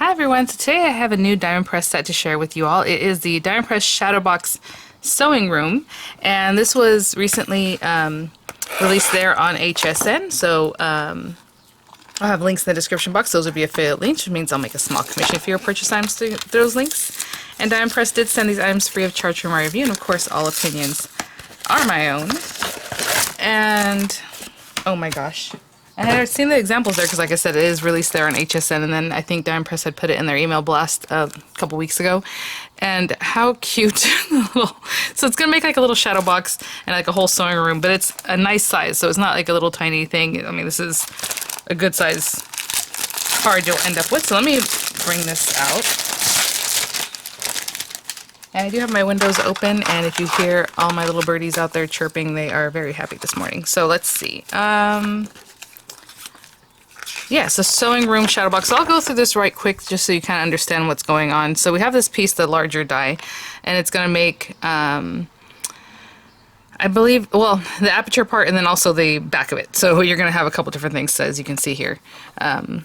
Hi everyone, so today I have a new diamond press set to share with you all. It is the Diamond Press Shadowbox Sewing Room, and this was recently released there on HSN, so I'll have links in the description box. Those would be affiliate links, which means I'll make a small commission for your purchase items through those links. And Diamond Press did send these items free of charge for my review, and of course all opinions are my own. And oh my gosh. I had seen the examples there because, like I said, it is released there on HSN, and then I think Diamond Press had put it in their email blast a couple weeks ago. And how cute! So it's gonna make like a little shadow box and like a whole sewing room, but it's a nice size, so it's not like a little tiny thing. I mean, this is a good size card you'll end up with. So let me bring this out. And I do have my windows open, and if you hear all my little birdies out there chirping, they are very happy this morning. So let's see. Yes, a sewing room shadow box. So I'll go through this right quick just so you kind of understand what's going on. So we have this piece, the larger die, and it's going to make, I believe, well, the aperture part and then also the back of it. So you're going to have a couple different things, as you can see here. And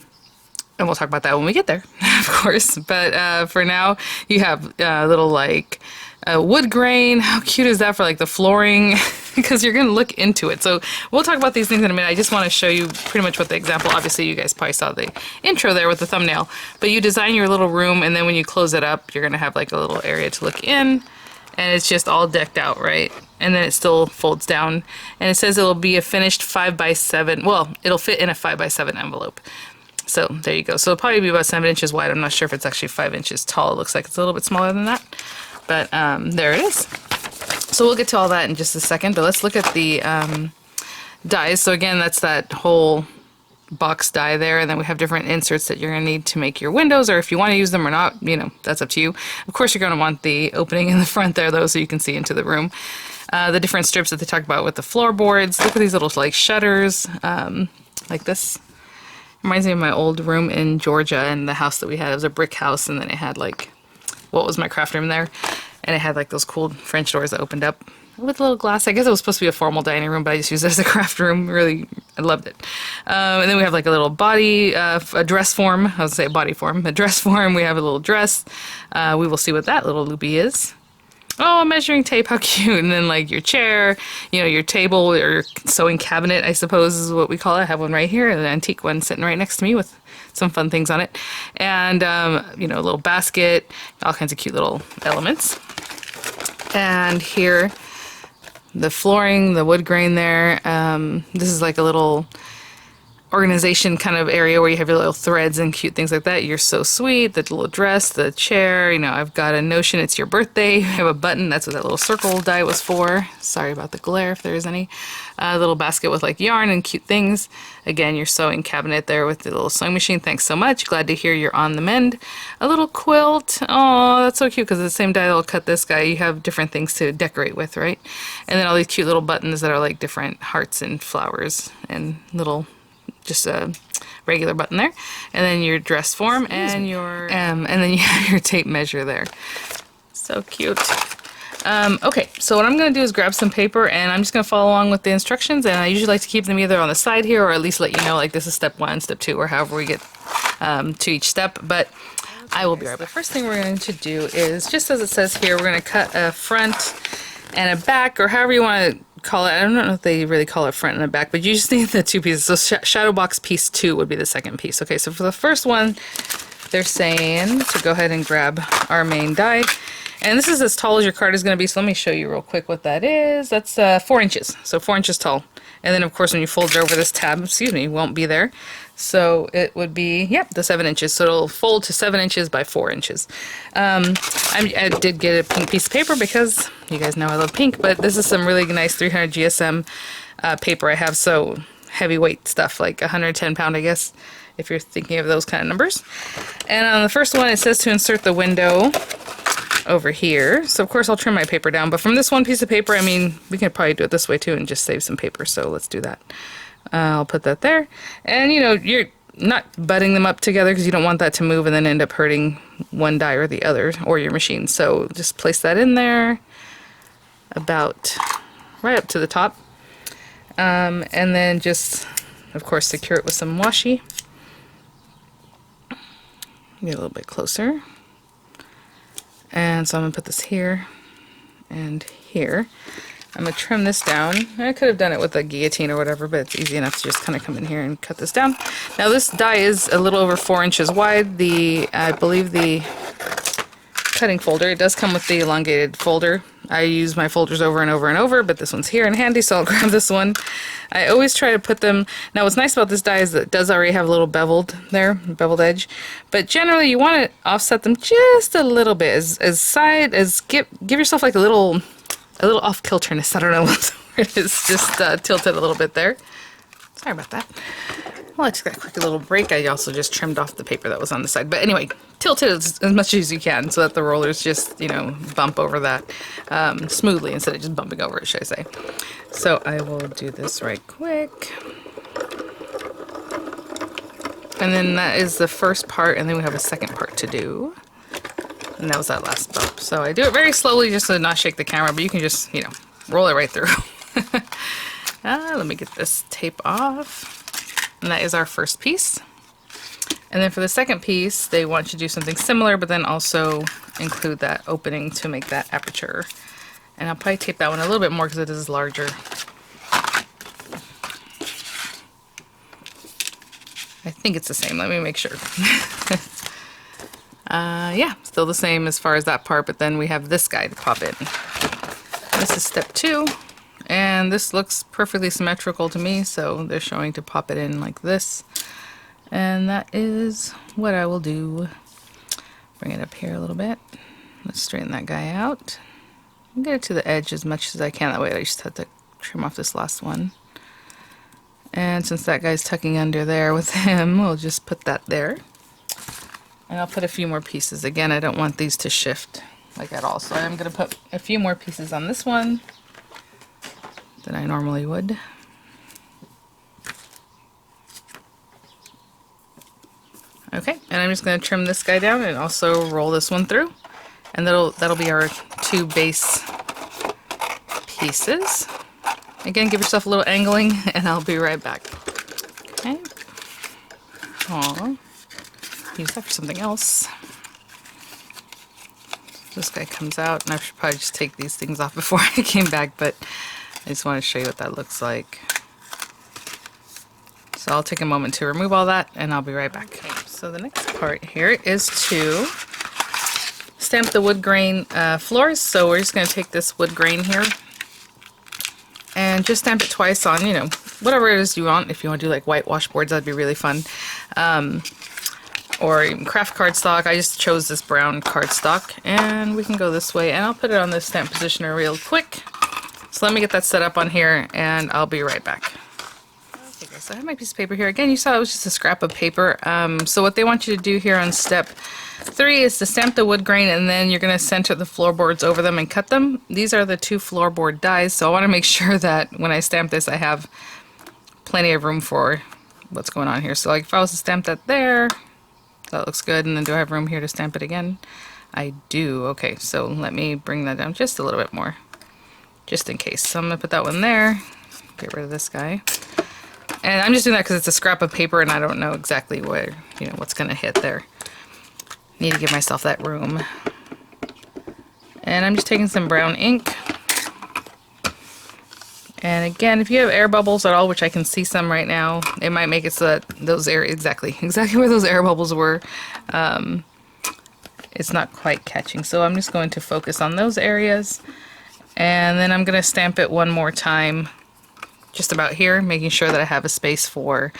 we'll talk about that when we get there, of course. But for now, you have little like wood grain. How cute is that for like the flooring? Because you're going to look into it. So we'll talk about these things in a minute. I just want to show you pretty much what the example, obviously you guys probably saw the intro there with the thumbnail, but you design your little room, and then when you close it up, you're going to have like a little area to look in, and it's just all decked out, right? And then it still folds down, and it says it'll be a finished 5x7, well, it'll fit in a 5x7 envelope. So there you go. So it'll probably be about 7 inches wide. I'm not sure if it's actually 5 inches tall. It looks like it's a little bit smaller than that, but there it is. So we'll get to all that in just a second, but let's look at the dies. So again, that's that whole box die there, and then we have different inserts that you're going to need to make your windows, or if you want to use them or not, you know, that's up to you. Of course, you're going to want the opening in the front there, though, so you can see into the room. The different strips that they talk about with the floorboards. Look at these little, like, shutters, like this. Reminds me of my old room in Georgia, and the house that we had. It was a brick house, and then it had, like, what was my craft room there? And it had like those cool French doors that opened up with a little glass. I guess it was supposed to be a formal dining room, but I just used it as a craft room. Really, I loved it. And then we have like a little body, a dress form. I was gonna say body form, a dress form. We have a little dress. We will see what that little loopy is. Oh, a measuring tape, how cute. And then like your chair, you know, your table or your sewing cabinet, I suppose is what we call it. I have one right here, an antique one sitting right next to me with some fun things on it. And, you know, a little basket, all kinds of cute little elements. And here, the flooring, the wood grain there. This is like a little organization kind of area where you have your little threads and cute things like that. You're so sweet. The little dress, the chair, you know, I've got a notion it's your birthday. I have a button. That's what that little circle die was for. Sorry about the glare if there is any. A little basket with like yarn and cute things. Again, your sewing cabinet there with the little sewing machine. Thanks so much. Glad to hear you're on the mend. A little quilt. Oh, that's so cute because the same die that'll cut this guy, you have different things to decorate with, right? And then all these cute little buttons that are like different hearts and flowers and little just a regular button there, and then your dress form and your and then you have your tape measure there. So cute. Okay, so what I'm going to do is grab some paper, and I'm just going to follow along with the instructions, and I usually like to keep them either on the side here or at least let you know like this is step 1, step 2, or however we get to each step, but I will be right back. The first thing we're going to do is, just as it says here, we're going to cut a front and a back, or however you want to call it. I don't know if they really call it front and a back, but you just need the two pieces. So shadow box piece 2 would be the second piece. Okay, so for the first one, they're saying to go ahead and grab our main die. And this is as tall as your card is going to be, so let me show you real quick what that is. That's 4 inches, so 4 inches tall. And then, of course, when you fold it over, this tab, excuse me, won't be there. So it would be, yep, the 7 inches. So it'll fold to 7 inches by 4 inches. I did get a pink piece of paper because you guys know I love pink, but this is some really nice 300 GSM paper I have. So heavyweight stuff, like 110 pound, I guess, if you're thinking of those kind of numbers. And on the first one, it says to insert the window over here. So of course I'll trim my paper down, but from this one piece of paper, I mean, we can probably do it this way too and just save some paper, so let's do that. I'll put that there, and you know, you're not butting them up together because you don't want that to move and then end up hurting one die or the other or your machine. So just place that in there about right up to the top, and then just of course secure it with some washi. Get a little bit closer. And so I'm going to put this here and here. I'm going to trim this down. I could have done it with a guillotine or whatever, but it's easy enough to just kind of come in here and cut this down. Now this die is a little over 4 inches wide. I believe the cutting folder, it does come with the elongated folder. I use my folders over and over and over, but this one's here and handy, so I'll grab this one. I always try to put them, now what's nice about this die is that it does already have a little beveled there, beveled edge, but generally you want to offset them just a little bit, give yourself like a little off-kilterness, I don't know what the word is, just tilt it a little bit there. Sorry about that. Well, I just got a quick little break. I also just trimmed off the paper that was on the side. But anyway, tilt it as much as you can so that the rollers just, bump over that smoothly instead of just bumping over it, should I say. So I will do this right quick. And then that is the first part, and then we have a second part to do. And that was that last bump. So I do it very slowly just to not shake the camera, but you can just, roll it right through. Let me get this tape off. And that is our first piece. And then for the second piece, they want you to do something similar, but then also include that opening to make that aperture. And I'll probably tape that one a little bit more because it is larger. I think it's the same. Let me make sure. Yeah, still the same as far as that part, but then we have this guy to pop in. This is step 2. And this looks perfectly symmetrical to me, so they're showing to pop it in like this. And that is what I will do. Bring it up here a little bit. Let's straighten that guy out. And get it to the edge as much as I can. That way I just have to trim off this last one. And since that guy's tucking under there with him, we'll just put that there. And I'll put a few more pieces. Again, I don't want these to shift like at all. So I'm going to put a few more pieces on this one than I normally would. Okay, and I'm just going to trim this guy down and also roll this one through. And that'll be our 2 base pieces. Again, give yourself a little angling and I'll be right back. Okay. Aw. Use that for something else. This guy comes out, and I should probably just take these things off before I came back, but I just want to show you what that looks like. So I'll take a moment to remove all that, and I'll be right back. Okay, so the next part here is to stamp the wood grain floors. So we're just going to take this wood grain here and just stamp it twice on, whatever it is you want. If you want to do like white washboards, that'd be really fun. Or even craft cardstock. I just chose this brown cardstock, and we can go this way, and I'll put it on the stamp positioner real quick. So let me get that set up on here, and I'll be right back. Okay guys, so I have my piece of paper here. Again, you saw it was just a scrap of paper. So what they want you to do here on step 3 is to stamp the wood grain, and then you're going to center the floorboards over them and cut them. These are the 2 floorboard dies, so I want to make sure that when I stamp this, I have plenty of room for what's going on here. So like if I was to stamp that there, that looks good, and then do I have room here to stamp it again? I do. Okay, so let me bring that down just a little bit more, just in case. So I'm going to put that one there, get rid of this guy. And I'm just doing that because it's a scrap of paper and I don't know exactly where, what's going to hit there. Need to give myself that room. And I'm just taking some brown ink. And again, if you have air bubbles at all, which I can see some right now, it might make it so that those areas, exactly where those air bubbles were, it's not quite catching. So I'm just going to focus on those areas. And then I'm going to stamp it one more time, just about here, making sure that I have a space for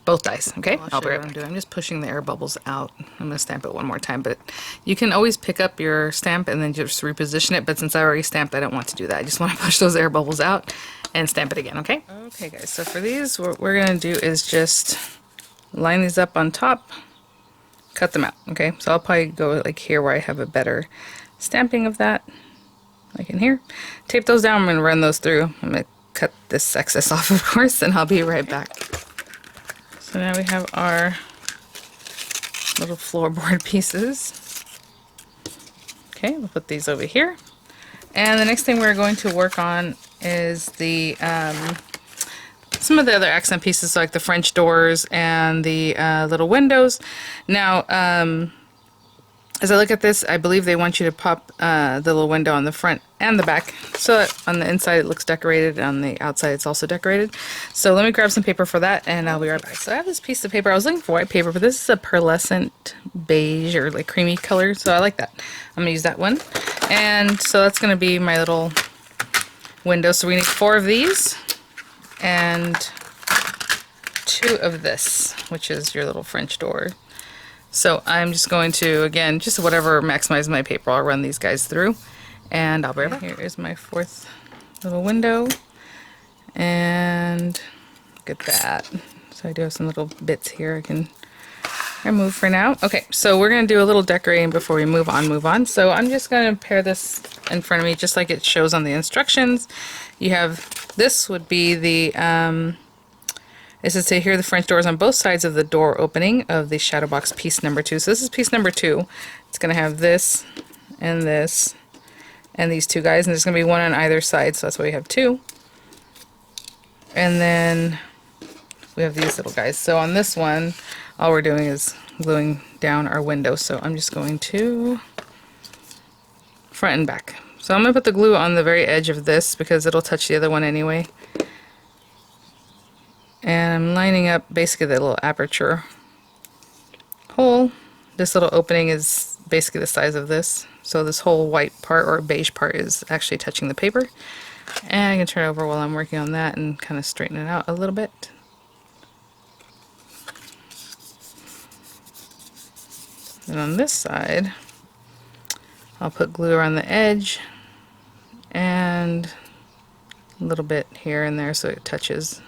both dies. Okay, I'll be right back. I'm just pushing the air bubbles out. I'm going to stamp it one more time, but you can always pick up your stamp and then just reposition it, but since I already stamped, I don't want to do that. I just want to push those air bubbles out and stamp it again, okay? Okay guys, so for these, what we're going to do is just line these up on top, cut them out, okay? So I'll probably go like here where I have a better stamping of that, like in here. Tape those down, I'm going to run those through. I'm going to cut this excess off, of course, and I'll be right back. So now we have our little floorboard pieces. Okay, we'll put these over here. And the next thing we're going to work on is the some of the other accent pieces, like the French doors and the little windows. Now, as I look at this, I believe they want you to pop the little window on the front and the back, so that on the inside it looks decorated, on the outside it's also decorated. So let me grab some paper for that, and I'll be right back. So I have this piece of paper. I was looking for white paper, but this is a pearlescent beige or like creamy color, so I like that. I'm gonna use that one. And so that's gonna be my little window. So we need 4 of these and 2 of this, which is your little French door. So I'm just going to, again, just whatever maximize my paper, I'll run these guys through, and I'll be right back. Here is my 4th little window, and look at that. So I do have some little bits here I can remove for now. Okay, so we're going to do a little decorating before we move on. So I'm just going to pair this in front of me just like it shows on the instructions. You have, this would be the, it says to hear the French doors on both sides of the door opening of the shadow box piece number 2. So this is piece number 2. It's going to have this and these 2 guys, and there's going to be 1 on either side, so that's why we have 2. And then we have these little guys. So on this one, all we're doing is gluing down our window. So I'm just going to front and back. So I'm going to put the glue on the very edge of this because it'll touch the other one anyway. And I'm lining up basically the little aperture hole. This little opening is basically the size of this. So this whole white part or beige part is actually touching the paper. And I can turn it over while I'm working on that and kind of straighten it out a little bit. And on this side, I'll put glue around the edge and a little bit here and there so it touches.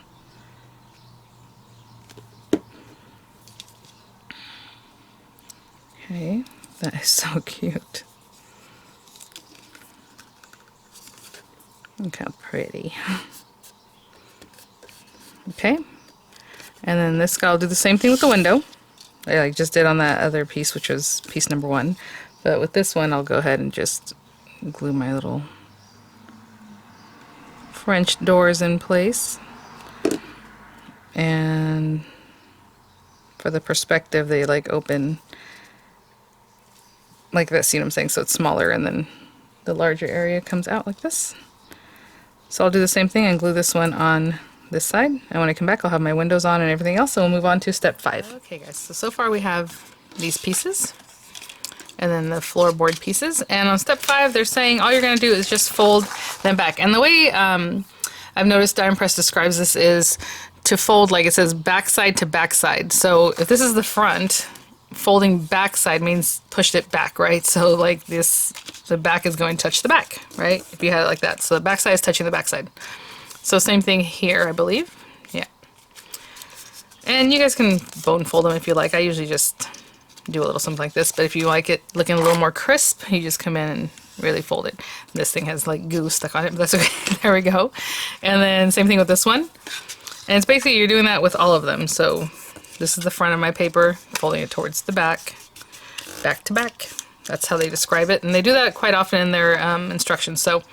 Okay, that is so cute. Look how pretty. Okay, and then this guy, I'll do the same thing with the window. I just did on that other piece, which was piece number 1. But with this one, I'll go ahead and just glue my little French doors in place. And for the perspective, they like open like this, you know what I'm saying? So it's smaller, and then the larger area comes out like this. So I'll do the same thing and glue this one on this side, and when I come back I'll have my windows on and everything else, so we'll move on to step 5. Okay guys, so far we have these pieces and then the floorboard pieces, and on step 5 they're saying all you're going to do is just fold them back. And the way I've noticed Die Press describes this is to fold, like it says, backside to backside. So if this is the front, folding backside means pushed it back, right? So like this, the back is going to touch the back, right? If you had it like that. So the backside is touching the backside. So same thing here, I believe. Yeah. And you guys can bone fold them if you like. I usually just do a little something like this, but if you like it looking a little more crisp, you just come in and really fold it. This thing has like goo stuck on it, but that's okay. There we go. And then same thing with this one. And it's basically, you're doing that with all of them. So this is the front of my paper, folding it towards the back, back to back. That's how they describe it. And they do that quite often in their instructions. So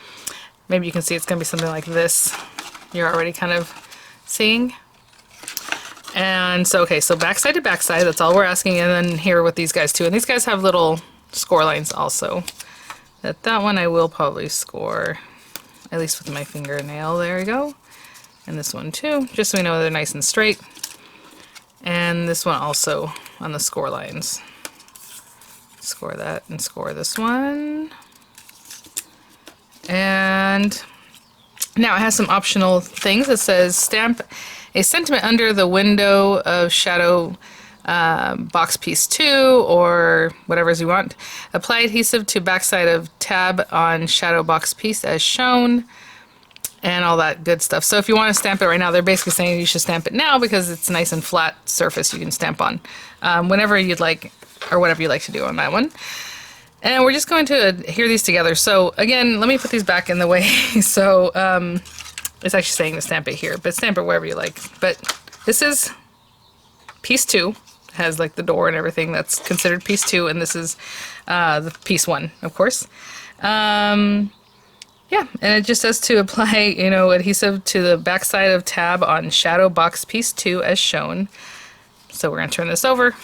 maybe you can see it's going to be something like this. You're already kind of seeing. And so, okay, so backside to backside, that's all we're asking. And then here with these guys too. And these guys have little score lines also. That one I will probably score, at least with my fingernail. There we go. And this one too, just so we know they're nice and straight. And this one also on the score lines. Score that and score this one. And now it has some optional things. It says stamp a sentiment under the window of shadow box piece 2 or whatever you want. Apply adhesive to backside of tab on shadow box piece as shown. And all that good stuff. So if you want to stamp it right now, they're basically saying you should stamp it now because it's a nice and flat surface you can stamp on. Whenever you'd like, or whatever you like to do on that one. And we're just going to adhere these together. So again, let me put these back in the way. So it's actually saying to stamp it here, but stamp it wherever you like. But this is piece 2. It has like the door and everything. That's considered piece 2, and this is the piece 1, of course. Yeah, yeah, and it just says to apply, you know, adhesive to the backside of tab on shadow box piece 2 as shown. So we're going to turn this over.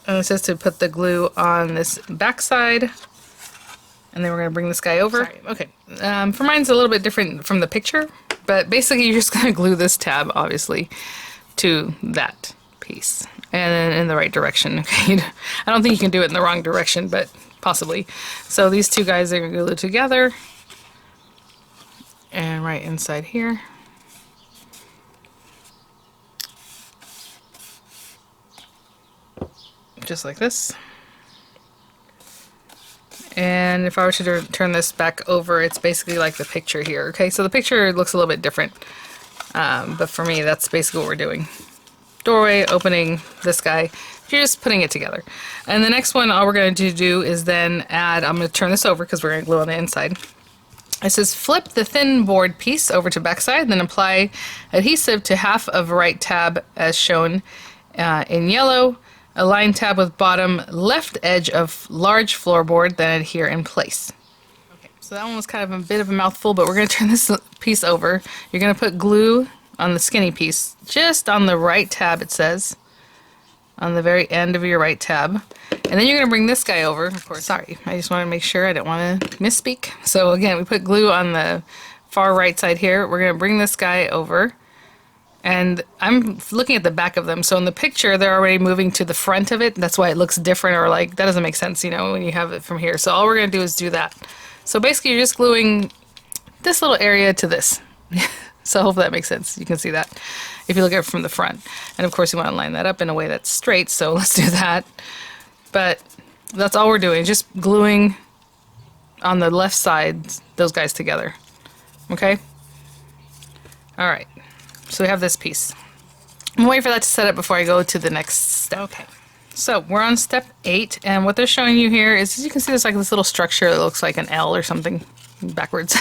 And it says to put the glue on this backside. And then we're going to bring this guy over. Sorry. Okay. For mine's a little bit different from the picture, but basically you're just going to glue this tab, obviously, to that piece. And then in the right direction. Okay. I don't think you can do it in the wrong direction, but possibly. So these two guys are going to glue together. And right inside here. Just like this. And if I were to turn this back over, it's basically like the picture here. Okay, so the picture looks a little bit different. But for me, that's basically what we're doing. Doorway, opening, this guy. You're just putting it together. And the next one, all we're going to do is then add, I'm going to turn this over because we're going to glue on the inside. It says flip the thin board piece over to backside, then apply adhesive to half of right tab as shown in yellow. Align tab with bottom left edge of large floorboard, then adhere in place. Okay, so that one was kind of a bit of a mouthful, but we're going to turn this piece over. You're going to put glue on the skinny piece, just on the right tab, it says, on the very end of your right tab. And then you're going to bring this guy over. Of course, sorry, I just want to make sure I don't want to misspeak. So again, we put glue on the far right side here. We're going to bring this guy over. And I'm looking at the back of them. So in the picture, they're already moving to the front of it. That's why it looks different, or like, that doesn't make sense, you know, when you have it from here. So all we're going to do is do that. So basically, you're just gluing this little area to this. So hopefully that makes sense. You can see that if you look at it from the front. And of course, you want to line that up in a way that's straight. So let's do that. But that's all we're doing. Just gluing on the left side, those guys together. Okay? All right. So we have this piece. I'm waiting for that to set up before I go to the next step. Okay. So we're on step 8, and what they're showing you here is, as you can see, there's like this little structure that looks like an L or something backwards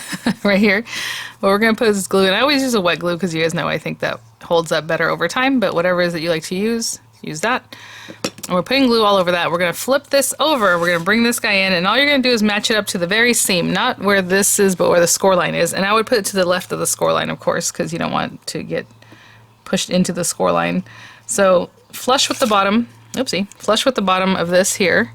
right here. What we're going to put is glue, and I always use a wet glue because you guys know I think that holds up better over time, but whatever it is that you like to use that. And we're putting glue all over that. We're going to flip this over. We're going to bring this guy in, and all you're going to do is match it up to the very seam, not where this is, but where the score line is. And I would put it to the left of the score line, of course, because you don't want to get pushed into the score line. So flush with the bottom, oopsie, flush with the bottom of this here,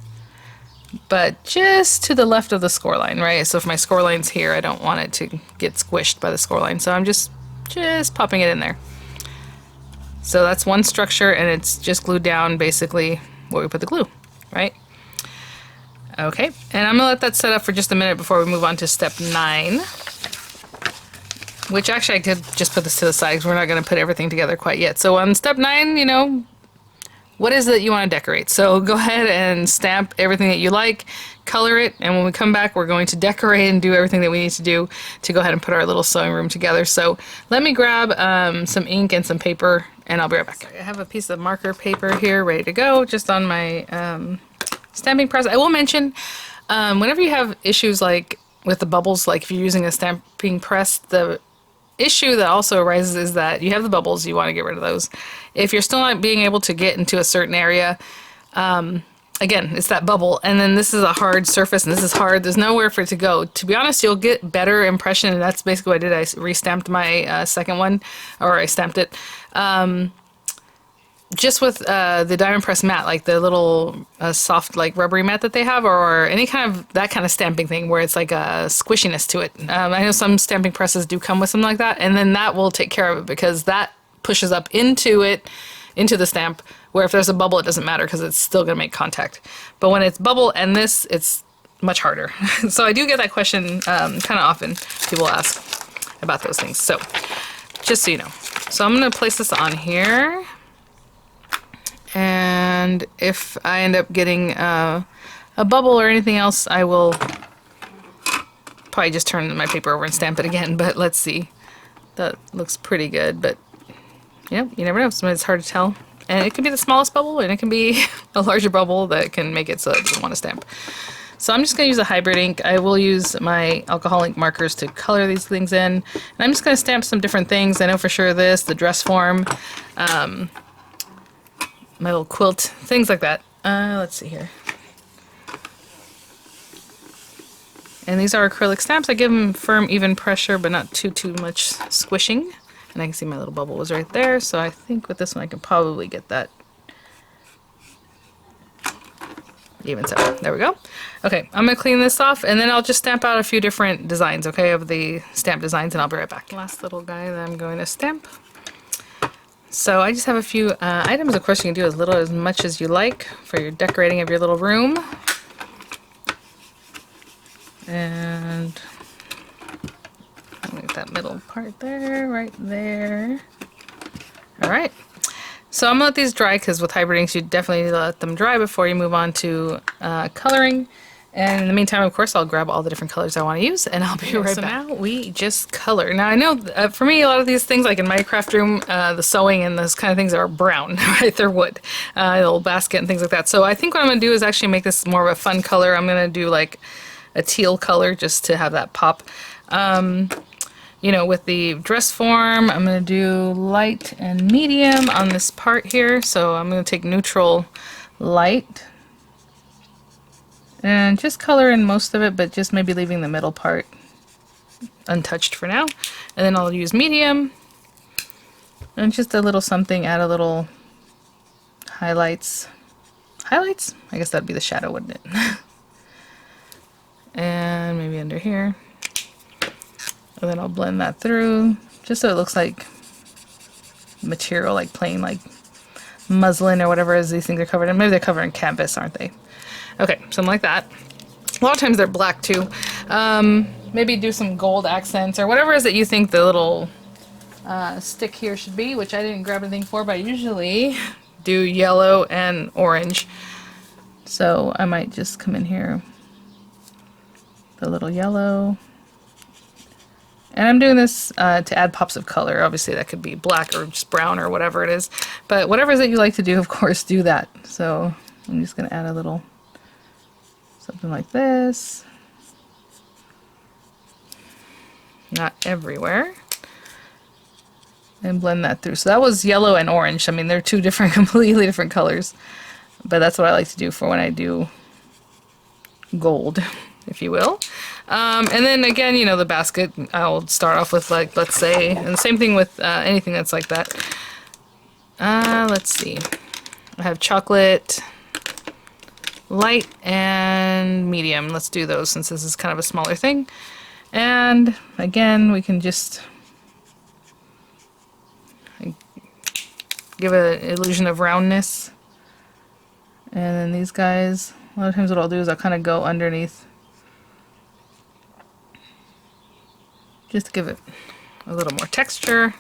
but just to the left of the score line, right? So if my score line's here, I don't want it to get squished by the score line. So I'm just popping it in there. So that's one structure, and it's just glued down basically where we put the glue, right? Okay, and I'm gonna let that set up for just a minute before we move on to step 9. Which actually I could just put this to the side because we're not gonna put everything together quite yet. So on step 9, you know, what is it that you want to decorate? So go ahead and stamp everything that you like, color it, and when we come back, we're going to decorate and do everything that we need to do to go ahead and put our little sewing room together. So let me grab some ink and some paper, and I'll be right back. Sorry, I have a piece of marker paper here ready to go, just on my stamping press. I will mention, whenever you have issues like with the bubbles, like if you're using a stamping press, the issue that also arises is that you have the bubbles, you want to get rid of those. If you're still not being able to get into a certain area, again, it's that bubble, and then this is a hard surface, and this is hard, there's nowhere for it to go. To be honest, you'll get better impression, and that's basically what I did. I restamped my second one, or I stamped it. Just with the diamond press mat, like the little soft, like rubbery mat that they have, or any kind of that kind of stamping thing where it's like a squishiness to it. I know some stamping presses do come with something like that, and then that will take care of it because that pushes up into it, into the stamp. Where if there's a bubble, it doesn't matter because it's still gonna make contact. But when it's bubble and this, it's much harder. So I do get that question kind of often. People ask about those things. So just so you know, so I'm gonna place this on here. And if I end up getting a bubble or anything else, I will probably just turn my paper over and stamp it again. But let's see. That looks pretty good, but you know, you never know. Sometimes it's hard to tell. And it can be the smallest bubble, and it can be a larger bubble that can make it so it doesn't want to stamp. So I'm just going to use a hybrid ink. I will use my alcohol ink markers to color these things in. And I'm just going to stamp some different things. I know for sure this, the dress form, my little quilt, things like that. Let's see here. And these are acrylic stamps. I give them firm, even pressure, but not too much squishing. And I can see my little bubble was right there, so I think with this one I can probably get that even so. There we go. Okay, I'm gonna clean this off and then I'll just stamp out a few different designs, okay, of the stamp designs, and I'll be right back. Last little guy that I'm going to stamp. So I just have a few items. Of course, you can do as little as much as you like for your decorating of your little room. And make that middle part there, right there. All right. So I'm gonna let these dry because with hybrid inks, you definitely need to let them dry before you move on to coloring. And in the meantime, of course, I'll grab all the different colors I want to use, and I'll be right back. So now we just color. Now I know for me, a lot of these things, like in my craft room, the sewing and those kind of things are brown, right? They're wood, a little basket and things like that. So I think what I'm gonna do is actually make this more of a fun color. I'm gonna do like a teal color just to have that pop. You know, with the dress form, I'm going to do light and medium on this part here. So I'm going to take neutral light and just color in most of it, but just maybe leaving the middle part untouched for now. And then I'll use medium and just a little something, add a little highlights. Highlights? I guess that'd be the shadow, wouldn't it? And maybe under here. And then I'll blend that through just so it looks like material, like plain like muslin or whatever as these things are covered in. Maybe they're covered in canvas, aren't they? Okay, something like that. A lot of times they're black too. Maybe do some gold accents or whatever it is that you think the little stick here should be, which I didn't grab anything for, but I usually do yellow and orange. So I might just come in here, the little yellow. And I'm doing this to add pops of color. Obviously that could be black or just brown or whatever it is. But whatever it is that you like to do, of course, do that. So I'm just going to add a little something like this. Not everywhere. And blend that through. So that was yellow and orange. I mean, they're two different, completely different colors. But that's what I like to do for when I do gold, if you will. And then again, you know, the basket, I'll start off with, like, let's say, and the same thing with anything that's like that. Let's see. I have chocolate, light, and medium. Let's do those since this is kind of a smaller thing. And again, we can just give it an illusion of roundness. And then these guys, a lot of times what I'll do is I'll kind of go underneath just to give it a little more texture,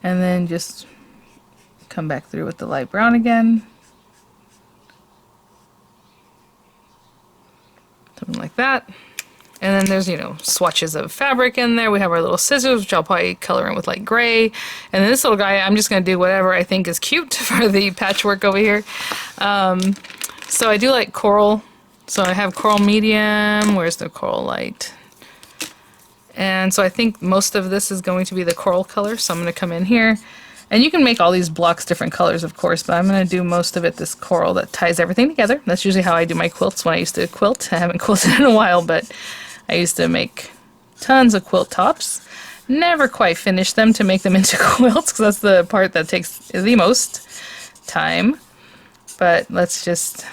and then just come back through with the light brown again, something like that. And then there's, you know, swatches of fabric in there. We have our little scissors, which I'll probably color in with like gray. And then this little guy, I'm just going to do whatever I think is cute for the patchwork over here. So I do like coral. So I have coral medium. Where's the coral light? And so I think most of this is going to be the coral color. So I'm going to come in here. And you can make all these blocks different colors, of course, but I'm going to do most of it this coral that ties everything together. That's usually how I do my quilts when I used to quilt. I haven't quilted in a while, but I used to make tons of quilt tops. Never quite finished them to make them into quilts, because that's the part that takes the most time. But let's just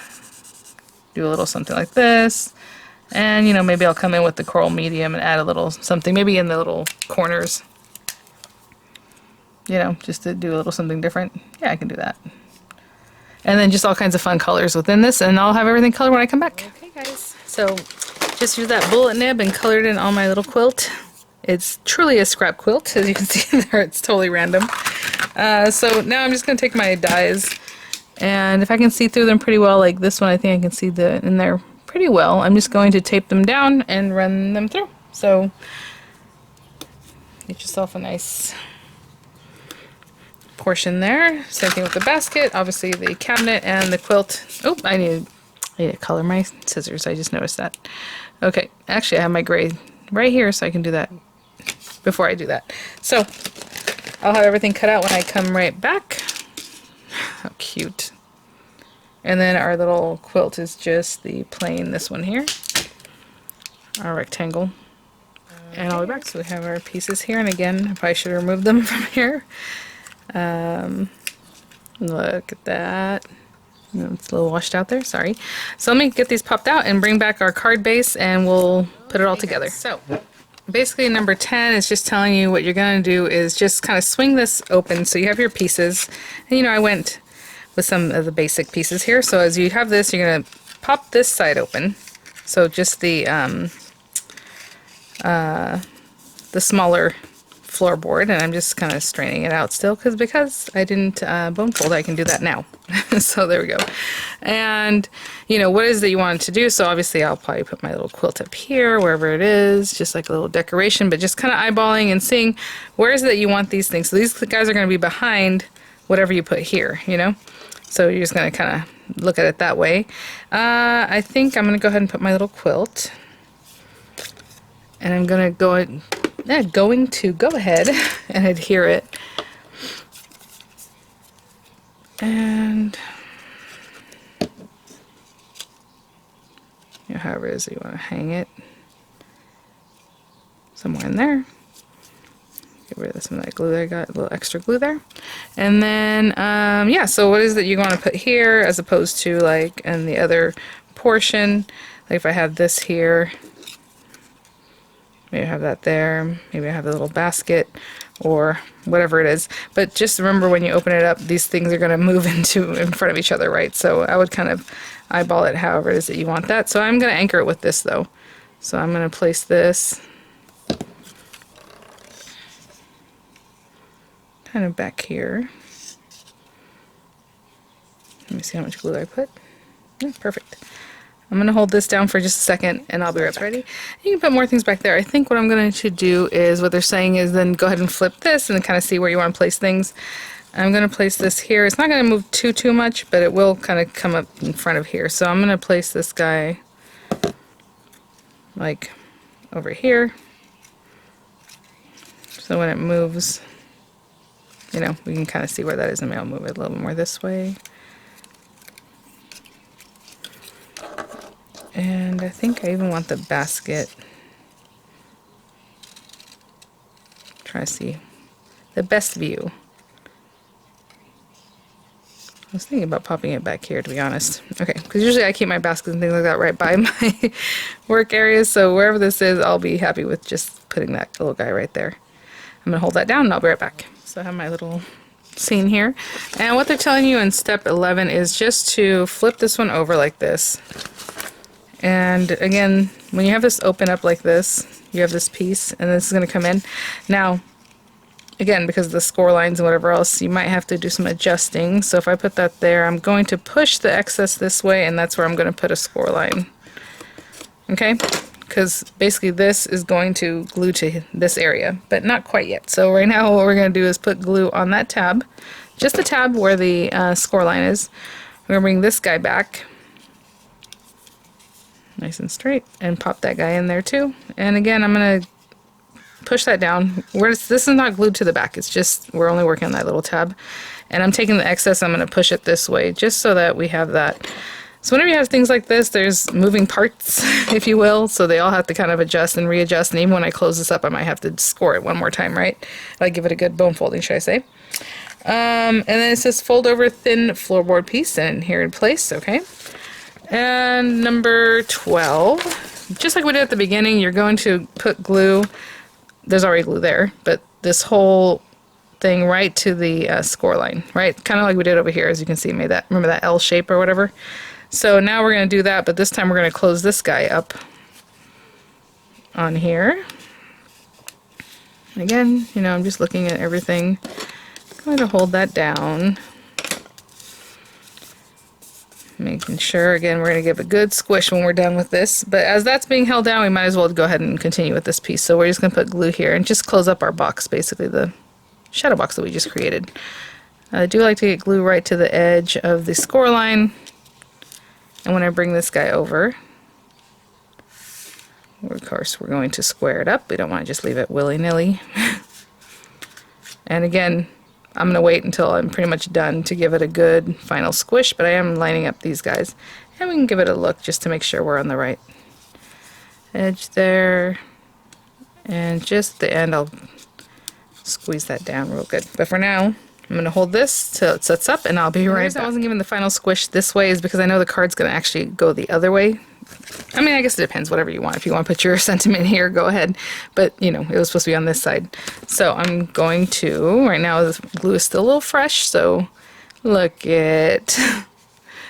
do a little something like this. And, you know, maybe I'll come in with the coral medium and add a little something, maybe in the little corners. You know, just to do a little something different. Yeah, I can do that. And then just all kinds of fun colors within this, and I'll have everything colored when I come back. Okay, guys. So just use that bullet nib and colored in on my little quilt. It's truly a scrap quilt, as you can see there. It's totally random. So now I'm just going to take my dies, and if I can see through them pretty well, like this one, I think I can see in there pretty well. I'm just going to tape them down and run them through. So get yourself a nice portion there. Same thing with the basket, obviously the cabinet and the quilt. Oh, I need to color my scissors. I just noticed that. Okay, actually I have my gray right here, so I can do that before I do that. So I'll have everything cut out when I come right back. How cute. And then our little quilt is just the plain, this one here. our rectangle. And I'll be back. So we have our pieces here, and again, I probably should remove them from here. Look at that. It's a little washed out there, sorry. So let me get these popped out and bring back our card base, and we'll put it all together. So basically number 10 is just telling you what you're going to do is just kind of swing this open so you have your pieces. And you know, I went with some of the basic pieces here. So as you have this, you're going to pop this side open. So just the smaller floorboard, and I'm just kind of straining it out still because I didn't bone fold, I can do that now. So there we go. And you know, what is that you want it to do? So obviously I'll probably put my little quilt up here, wherever it is, just like a little decoration, but just kind of eyeballing and seeing where is it that you want these things. So these guys are going to be behind whatever you put here, you know? So you're just going to kind of look at it that way. I think I'm going to go ahead and put my little quilt. And I'm going to go ahead and adhere it. And you know, however it is that you want to hang it. Somewhere in there. Get rid of some of that glue that I got, a little extra glue there. And then, yeah, so what is it you want to put here as opposed to like in the other portion? Like if I have this here, maybe I have that there, maybe I have a little basket or whatever it is. But just remember when you open it up, these things are going to move in front of each other, right? So I would kind of eyeball it however it is that you want that. So I'm going to anchor it with this though. So I'm going to place this kind of back here. Let me see how much glue I put. Yeah, perfect. I'm going to hold this down for just a second and I'll be right back. Ready. You can put more things back there. I think what I'm going to do is, what they're saying is then go ahead and flip this and then kind of see where you want to place things. I'm going to place this here. It's not going to move too much, but it will kind of come up in front of here. So I'm going to place this guy like over here. So when it moves, you know, we can kind of see where that is, and maybe I'll move it a little bit more this way. And I think I even want the basket. Try to see the best view. I was thinking about popping it back here, to be honest. Okay, because usually I keep my baskets and things like that right by my work areas, so wherever this is, I'll be happy with just putting that little guy right there. I'm going to hold that down and I'll be right back. So I have my little scene here. And what they're telling you in step 11 is just to flip this one over like this. And again, when you have this open up like this, you have this piece, and this is going to come in. Now, again, because of the score lines and whatever else, you might have to do some adjusting. So if I put that there, I'm going to push the excess this way, and that's where I'm going to put a score line. Okay? Because basically this is going to glue to this area, but not quite yet. So right now what we're going to do is put glue on that tab, just the tab where the score line is. We're going to bring this guy back, nice and straight, and pop that guy in there too. And again, I'm going to push that down. This is not glued to the back, it's just, we're only working on that little tab. And I'm taking the excess, I'm going to push it this way, just so that we have that. So whenever you have things like this, there's moving parts, if you will, so they all have to kind of adjust and readjust, and even when I close this up, I might have to score it one more time, right? Like give it a good bone folding, should I say. And then it says fold over thin floorboard piece and adhere in place, okay? And number 12, just like we did at the beginning, you're going to put glue, there's already glue there, but this whole thing right to the score line, right? Kind of like we did over here, as you can see, made that, remember that L shape or whatever? So now we're going to do that, but this time we're going to close this guy up on here. And again, you know, I'm just looking at everything. I'm going to hold that down. Making sure, again, we're going to give a good squish when we're done with this. But as that's being held down, we might as well go ahead and continue with this piece. So we're just going to put glue here and just close up our box, basically the shadow box that we just created. I do like to get glue right to the edge of the score line. And when I bring this guy over, of course we're going to square it up. We don't want to just leave it willy-nilly. And again, I'm going to wait until I'm pretty much done to give it a good final squish, but I am lining up these guys. And we can give it a look just to make sure we're on the right. edge there, and just at the end I'll squeeze that down real good. But for now, I'm going to hold this till it sets up, and I'll be right back. I wasn't given the final squish this way is because I know the card's going to actually go the other way. I mean, I guess it depends, whatever you want. If you want to put your sentiment here, go ahead. But, you know, it was supposed to be on this side. So I'm going to, right now the glue is still a little fresh, so look at,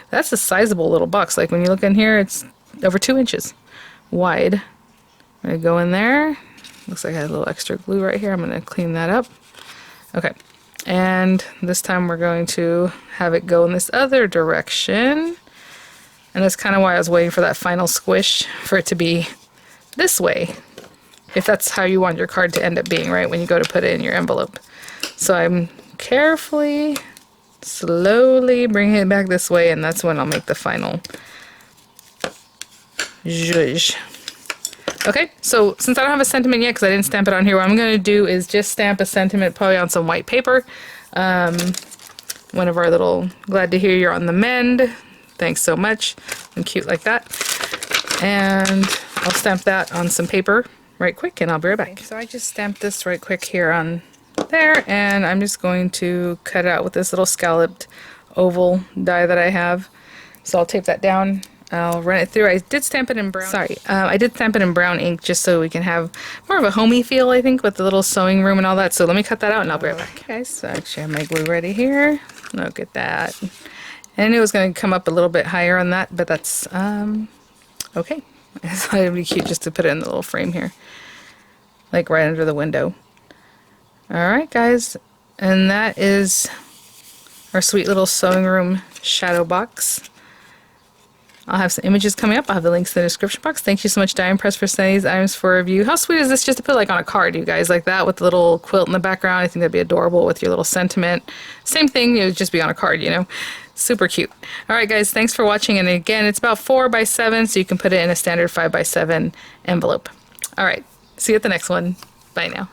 that's a sizable little box. Like when you look in here, it's over 2 inches wide. I'm going to go in there. Looks like I had a little extra glue right here. I'm going to clean that up. Okay. And this time we're going to have it go in this other direction. And that's kind of why I was waiting for that final squish, for it to be this way, if that's how you want your card to end up being, right, when you go to put it in your envelope. So I'm carefully, slowly bringing it back this way, and that's when I'll make the final zhuzh. Okay, so since I don't have a sentiment yet, because I didn't stamp it on here, what I'm going to do is just stamp a sentiment probably on some white paper. One of our little, glad to hear you're on the mend. Thanks so much. And cute like that. And I'll stamp that on some paper right quick, and I'll be right back. Okay, so I just stamped this right quick here on there, and I'm just going to cut it out with this little scalloped oval die that I have. So I'll tape that down. I'll run it through. I did stamp it in brown. Sorry, I did stamp it in brown ink just so we can have more of a homey feel, I think, with the little sewing room and all that. So let me cut that out and I'll be right back. Okay, so I actually have my glue ready here. Look at that. And it was going to come up a little bit higher on that, but that's okay. I thought it would be cute just to put it in the little frame here, like right under the window. Alright guys, and that is our sweet little sewing room shadow box. I'll have some images coming up. I'll have the links in the description box. Thank you so much, Die Press, for sending these items for review. How sweet is this just to put like on a card, you guys, like that with the little quilt in the background? I think that'd be adorable with your little sentiment. Same thing, it would just be on a card, you know. Super cute. Alright guys, thanks for watching, and again, it's about 4x7, so you can put it in a standard 5x7 envelope. Alright, see you at the next one. Bye now.